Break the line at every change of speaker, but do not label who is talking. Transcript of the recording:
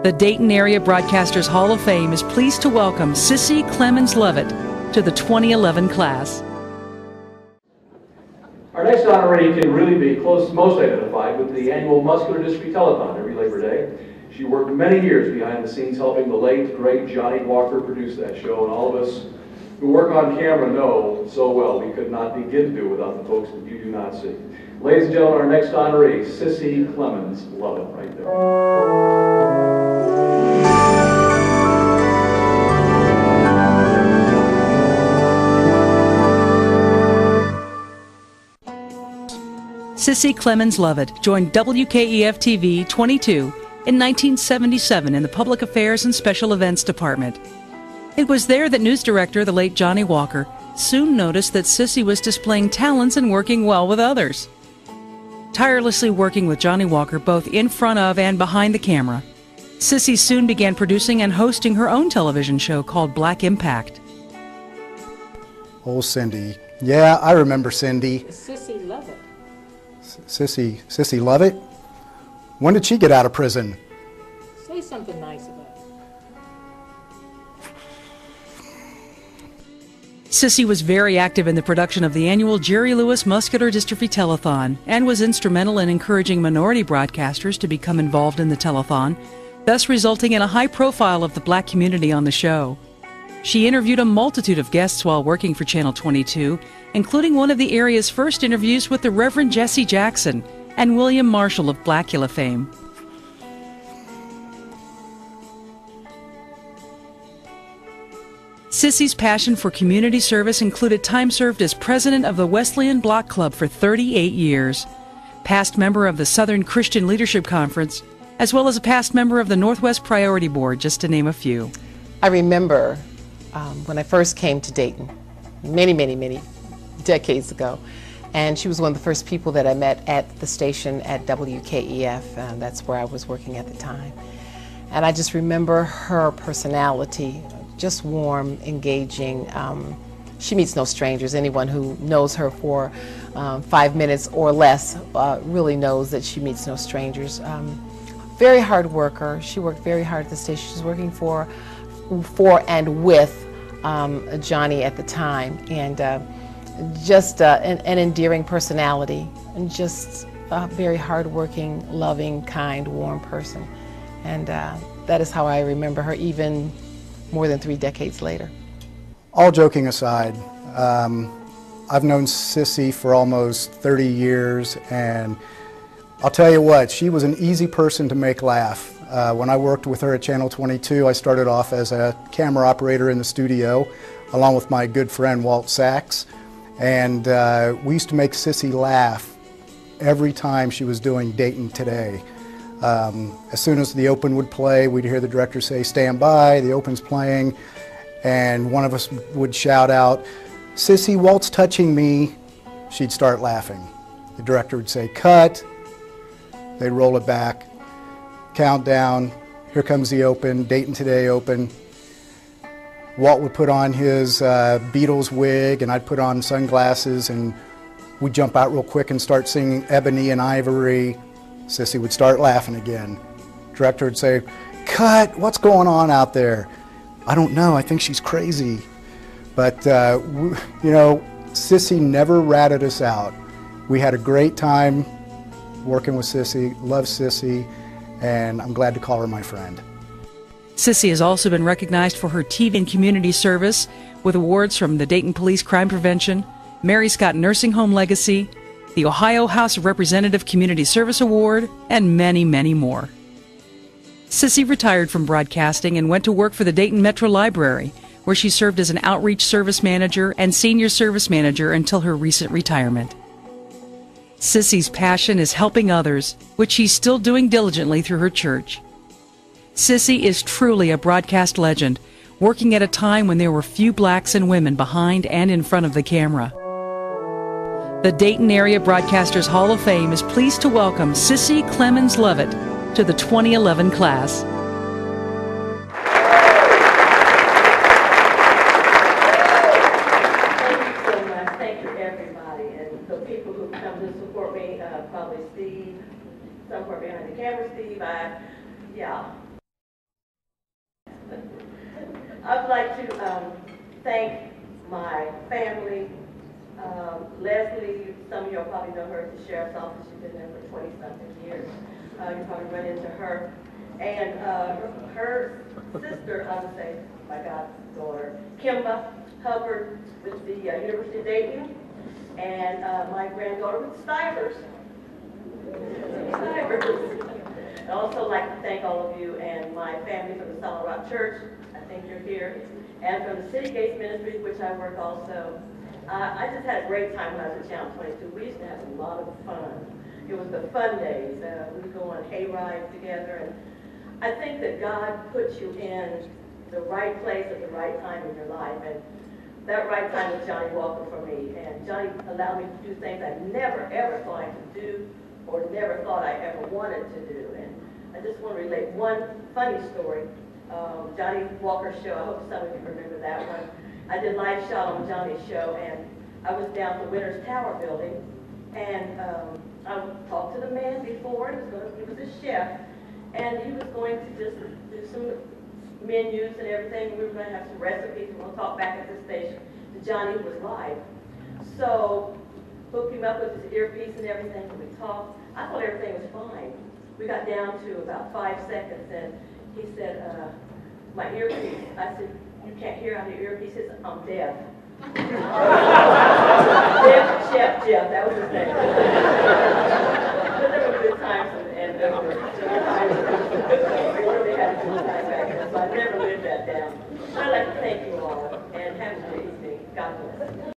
The Dayton Area Broadcasters Hall of Fame is pleased to welcome Sissy Clemons-Lovett to the 2011 class.
Our next honoree can really be most identified with the annual Muscular Dystrophy Telethon every Labor Day. She worked many years behind the scenes helping the late, great Johnny Walker produce that show, and all of us who work on camera know so well we could not begin to do without the folks that you do not see. Ladies and gentlemen, our next honoree, Sissy Clemons-Lovett, right there.
Sissy Clemons-Lovett joined WKEF-TV 22 in 1977 in the Public Affairs and Special Events Department. It was there that news director, the late Johnny Walker, soon noticed that Sissy was displaying talents and working well with others. Tirelessly working with Johnny Walker both in front of and behind the camera, Sissy soon began producing and hosting her own television show called Black Impact.
Oh, Cindy. Yeah, I remember Cindy.
Sissy Lovett.
Sissy Lovett? When did she get out of prison?
Say something nice about it.
Sissy was very active in the production of the annual Jerry Lewis Muscular Dystrophy Telethon and was instrumental in encouraging minority broadcasters to become involved in the telethon, thus resulting in a high profile of the black community on the show. She interviewed a multitude of guests while working for Channel 22, including one of the area's first interviews with the Reverend Jesse Jackson and William Marshall of Blackula fame. Sissy's passion for community service included time served as president of the Wesleyan Block Club for 38 years, past member of the Southern Christian Leadership Conference, as well as a past member of the Northwest Priority Board, just to name a few.
I remember when I first came to Dayton, many decades ago, and she was one of the first people that I met at the station at WKEF, and that's where I was working at the time. And I just remember her personality, just warm, engaging. She meets no strangers. Anyone who knows her for 5 minutes or less really knows that she meets no strangers. Very hard worker. She worked very hard at the station. She was working for and with Johnny at the time, and just an endearing personality, and just a very hard-working, loving, kind, warm person. And that is how I remember her even more than 3 decades later.
All joking aside, I've known Sissy for almost 30 years, and I'll tell you what, she was an easy person to make laugh. When I worked with her at Channel 22, I started off as a camera operator in the studio, along with my good friend Walt Sachs, and we used to make Sissy laugh every time she was doing Dayton Today. As soon as the open would play, we'd hear the director say, "Stand by, the open's playing," and one of us would shout out, "Sissy, Walt's touching me." She'd start laughing. The director would say, "Cut." They'd roll it back. Countdown, here comes the open, Dayton Today open. Walt would put on his Beatles wig, and I'd put on sunglasses, and we'd jump out real quick and start singing Ebony and Ivory. Sissy would start laughing again. Director would say, "Cut, what's going on out there?" "I don't know, I think she's crazy." But, you know, Sissy never ratted us out. We had a great time working with Sissy, love Sissy, and I'm glad to call her my friend.
Sissy has also been recognized for her TV and community service with awards from the Dayton Police Crime Prevention, Mary Scott Nursing Home Legacy, the Ohio House of Representative Community Service Award, and many more. Sissy retired from broadcasting and went to work for the Dayton Metro Library, where she served as an outreach service manager and senior service manager until her recent retirement. Sissy's passion is helping others, which she's still doing diligently through her church. Sissy is truly a broadcast legend, working at a time when there were few blacks and women behind and in front of the camera. The Dayton Area Broadcasters Hall of Fame is pleased to welcome Sissy Clemons-Lovett to the 2011 class.
The people who come to support me, probably Steve, somewhere behind the camera, Steve, yeah. I would like to thank my family. Leslie, some of you probably know her at the Sheriff's Office. She's been there for 20-something years. You probably run into her. And her sister, I would say, my goddaughter, Kimba Hubbard with the University of Dayton. And my granddaughter with Stivers. I'd also like to thank all of you and my family from the Solid Rock Church. I think you're here. And from the City Gates Ministries, which I work also. I just had a great time when I was at Channel 22. We used to have a lot of fun. It was the fun days. We would go on hay rides together. And I think that God puts you in the right place at the right time in your life. And that right time was Johnny Walker for me. And Johnny allowed me to do things I never, ever thought I could do or never thought I ever wanted to do. And I just want to relate one funny story. Johnny Walker's show, I hope some of you remember that one. I did live shot on Johnny's show, and I was down at the Winners Tower building, and I talked to the man before. He was a chef, and he was going to just do some menus and everything. We were going to have some recipes, and we'll talk back at the station. Johnny was live. So, hooked him up with his earpiece and everything, and we talked. I thought everything was fine. We got down to about 5 seconds, and he said, my earpiece. I said, you can't hear out of your earpiece. He says, I'm deaf. Jeff, that was his name. But there were good times, and there were times we really had a good time back then, so I never lived that down. I'd like to thank you all, and have a good evening. God bless.